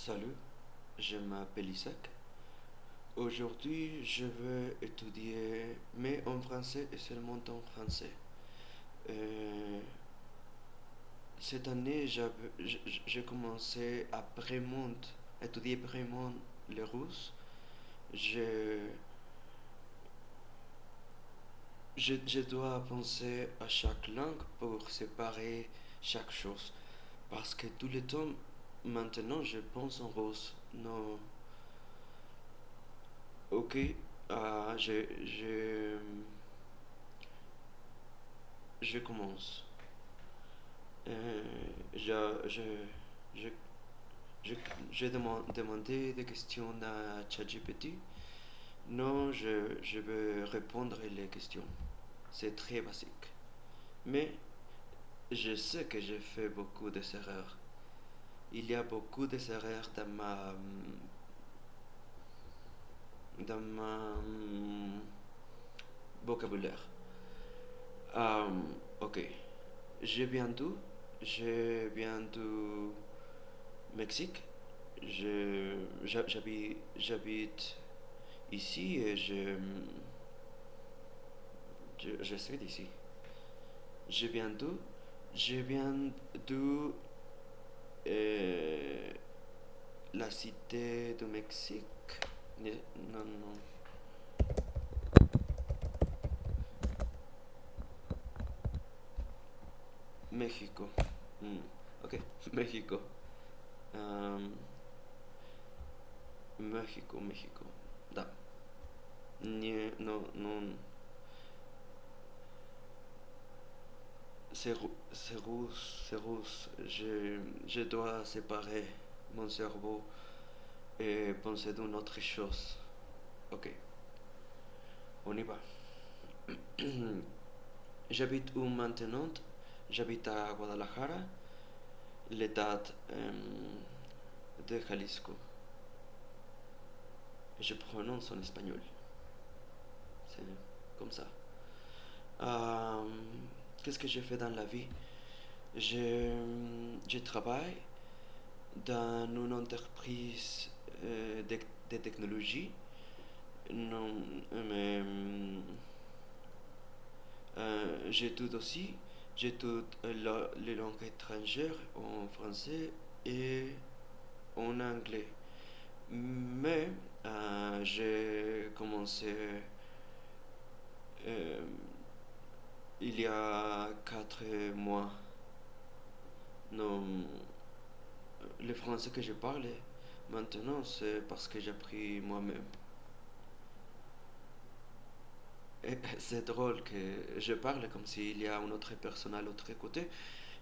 Salut, je m'appelle Isaac. Aujourd'hui, je veux étudier, mais en français et seulement en français. Euh, cette année, j'ai commencé à vraiment étudier vraiment le russe. Je, je dois penser à chaque langue pour séparer chaque chose. Parce que tout le temps, maintenant, je pense en russe. Non, ok, ah, je commence. Euh, je, je, je, je, j'ai demandé des questions à ChatGPT. Non, je vais répondre les questions. C'est très basique. Mais je sais que j'ai fait beaucoup d'erreurs. Il y a beaucoup d'erreurs dans ma vocabulaire. Ok. Je viens d'où? Je viens du Mexique. J'habite ici et je suis d'ici. Je viens d'où? Je viens de euh, la cité du Mexique. Non, non. México. Ok, México. Um, México, México. Da. Non, non. C'est rouge, c'est rouge. Je dois séparer mon cerveau et penser d'une autre chose. Ok, on y va. J'habite où maintenant? J'habite à Guadalajara, l'état de Jalisco. Je prononce en espagnol. C'est comme ça. Euh, Qu'est-ce que je fais dans la vie? Je travaille dans une entreprise de technologie. Non, mais j'étudie aussi. J'étudie les langues étrangères en français et en anglais. Mais j'ai commencé euh, il y a 4 mois. Non, le français que je parle maintenant, c'est parce que j'ai appris moi-même. Et c'est drôle que je parle comme s'il y a une autre personne à l'autre côté,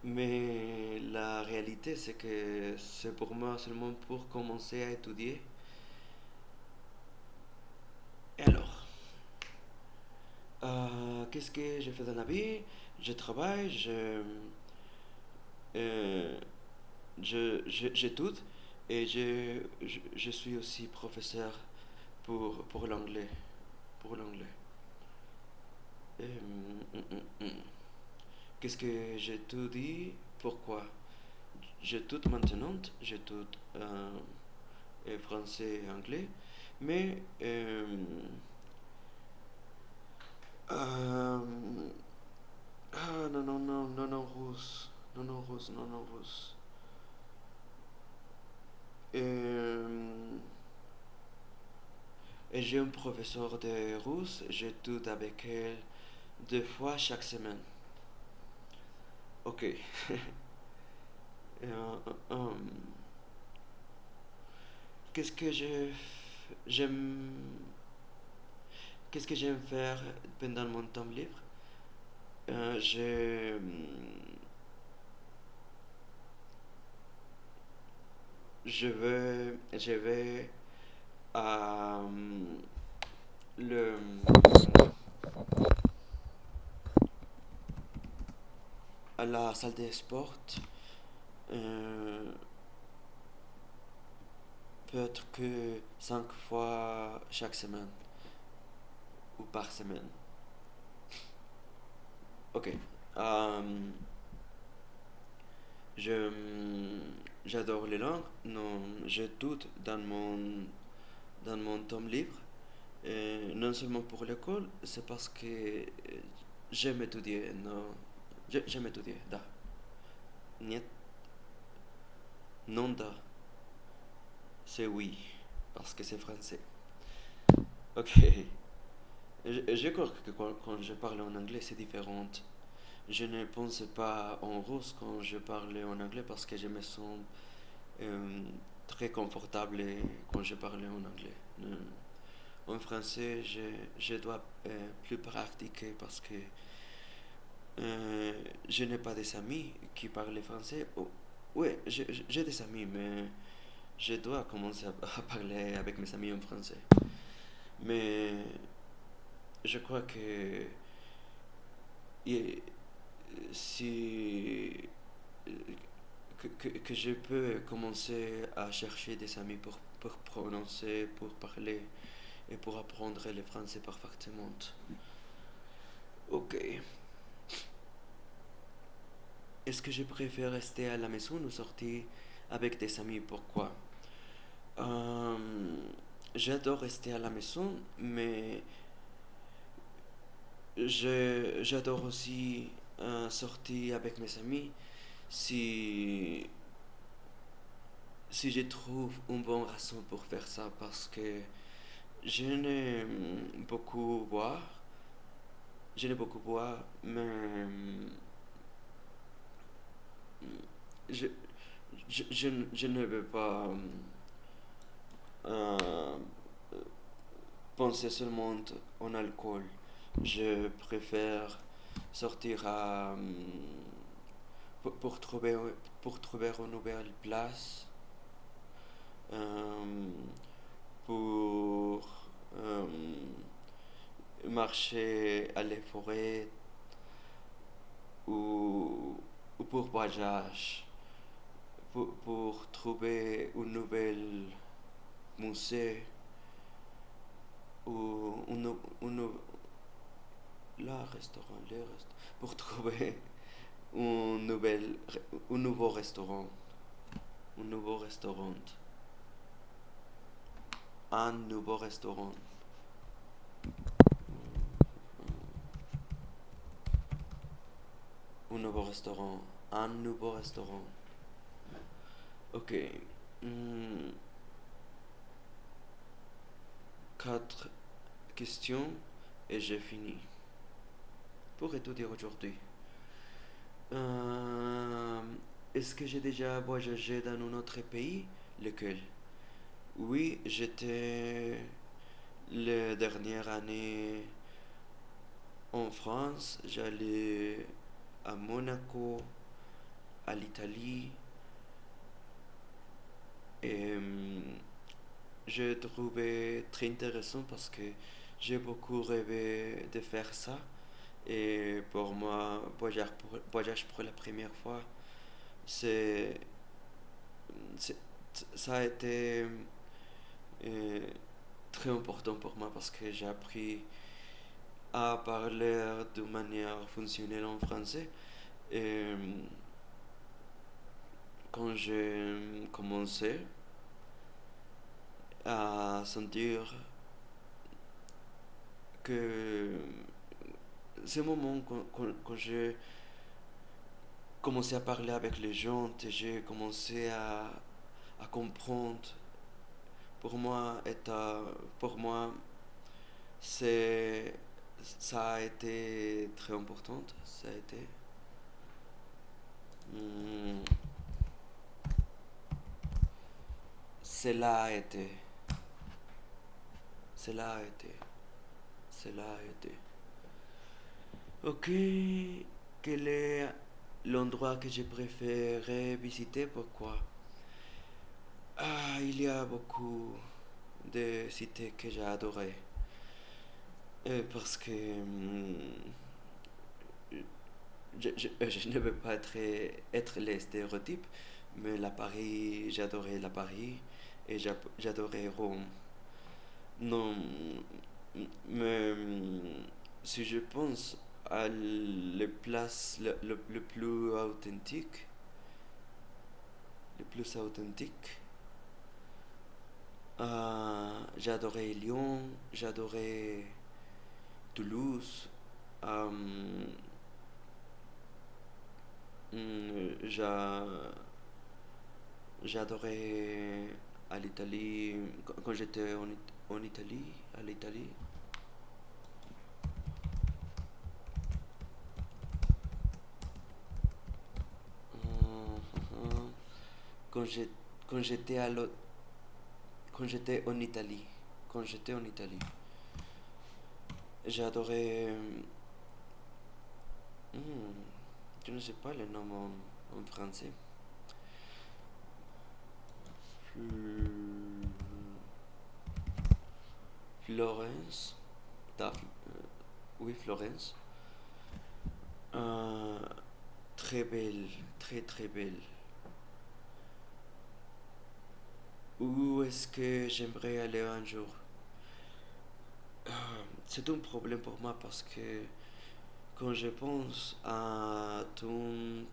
mais la réalité, c'est que c'est pour moi seulement pour commencer à étudier. Et alors, qu'est-ce que je fais dans la vie? Je travaille, euh, j'étude et je suis aussi professeur pour l'anglais. Pour l'anglais. Qu'est-ce que j'étudie? Pourquoi? J'étudie maintenant, j'étudie français et anglais, mais euh, non, non, non, non, non, russe. Non, non, russe, non, non, russe. Euh, et j'ai un professeur de russe, j'étudie avec elle 2 fois chaque semaine. Ok. Euh, euh, qu'est-ce que j'aime qu'est-ce que j'aime faire pendant mon temps libre? Euh, je je vais à le à la salle de sport. euh, Peut-être que 5 fois chaque semaine ou par semaine. Ok. Euh, je j'adore les langues. Non, je doute dans mon temps libre. Non seulement pour l'école, c'est parce que j'aime étudier. Non, j'aime étudier. Da. Niet, non da. C'est oui, parce que c'est français. Ok. Je crois que quand je parle en anglais, c'est différent. Je ne pense pas en russe quand je parle en anglais parce que je me sens euh, très confortable quand je parle en anglais. En français, je dois plus pratiquer parce que je n'ai pas des amis qui parlent français. Oh, oui, j'ai des amis, mais je dois commencer à parler avec mes amis en français. Mais je crois que et, si que je peux commencer à chercher des amis pour prononcer, pour parler et pour apprendre le français parfaitement. Ok. Est-ce que je préfère rester à la maison ou sortir avec des amis? Pourquoi? Euh, J'adore rester à la maison, mais j'adore aussi sortir avec mes amis si, si je trouve une bonne raison pour faire ça, parce que je n'aime beaucoup boire, je n'aime beaucoup boire, mais je, je ne veux pas euh, penser seulement en alcool. Je préfère sortir pour pour trouver une nouvelle place, euh, pour euh, marcher à la forêt ou, ou pour voyage, pour trouver une nouvelle musée ou la restaurant, pour trouver un nouveau restaurant, un nouveau restaurant, un nouveau restaurant, un nouveau restaurant, un nouveau restaurant. Ok. Hmm, quatre questions et j'ai fini pour étudier aujourd'hui. Euh, Est-ce que j'ai déjà voyagé dans un autre pays? Lequel? Oui, j'étais la dernière année en France. J'allais à Monaco, à l'Italie. Et j'ai trouvé très intéressant parce que j'ai beaucoup rêvé de faire ça. Et pour moi, voyage pour la première fois, c'est, c'est- ça a été euh, très important pour moi parce que j'ai appris à parler de manière fonctionnelle en français. Et quand j'ai commencé à sentir que ce moment quand j'ai commencé à parler avec les gens et j'ai commencé à comprendre, pour moi, pour moi, c'est, ça a été très important. Ça a été. Hmm, cela a été. Cela a été. Cela a été. Ok, quel est l'endroit que je préférerais visiter? Pourquoi? Ah, il y a beaucoup de cités que j'ai adorées. Parce que je ne veux pas être les stéréotypes, mais la Paris, j'adorais la Paris et j'adorais Rome. Non, mais si je pense à les places le plus authentiques, le plus authentique. J'adorais Lyon, j'adorais Toulouse, euh, j'a- j'adorais à l'Italie, quand j'étais en Italie, à l'Italie. Euh, quand j'ai- quand j'étais quand j'étais en Italie, quand j'étais en Italie, j'adorais, hmm, je ne sais pas le nom en français. Hmm, Florence, oui Florence. Euh, Très belle, très très belle. Où est-ce que j'aimerais aller un jour? C'est un problème pour moi parce que quand je pense à tout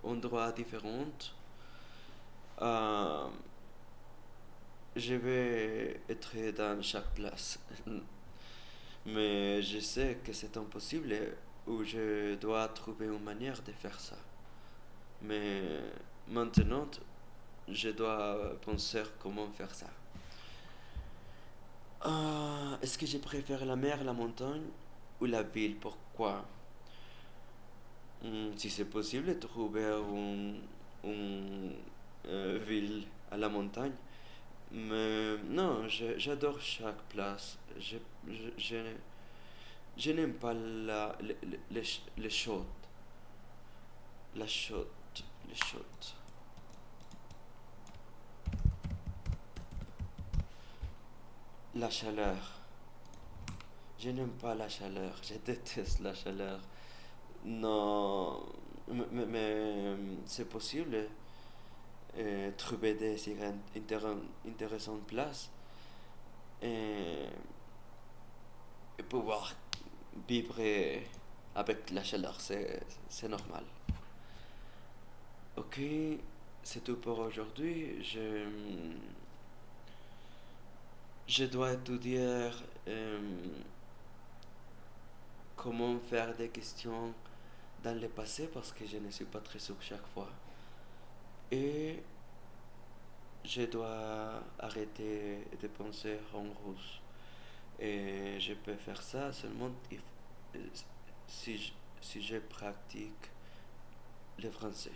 endroit différent, euh, je vais être dans chaque place. Mais je sais que c'est impossible ou je dois trouver une manière de faire ça. Mais maintenant, je dois penser comment faire ça. Est-ce que je préfère la mer, la montagne ou la ville? Pourquoi? Si c'est possible, trouver une ville à la montagne. Mais non, j'adore chaque place. Je n'aime pas les choses. La chose. Les choses. La chaleur. Je n'aime pas la chaleur. Je déteste la chaleur. Non, mais c'est possible trouver des intéressantes places et, et pouvoir vivre avec la chaleur, c'est normal. Ok, c'est tout pour aujourd'hui. Je dois étudier euh, comment faire des questions dans le passé parce que je ne suis pas très sûr chaque fois. Et je dois arrêter de penser en russe. Et je peux faire ça seulement si je pratique le français.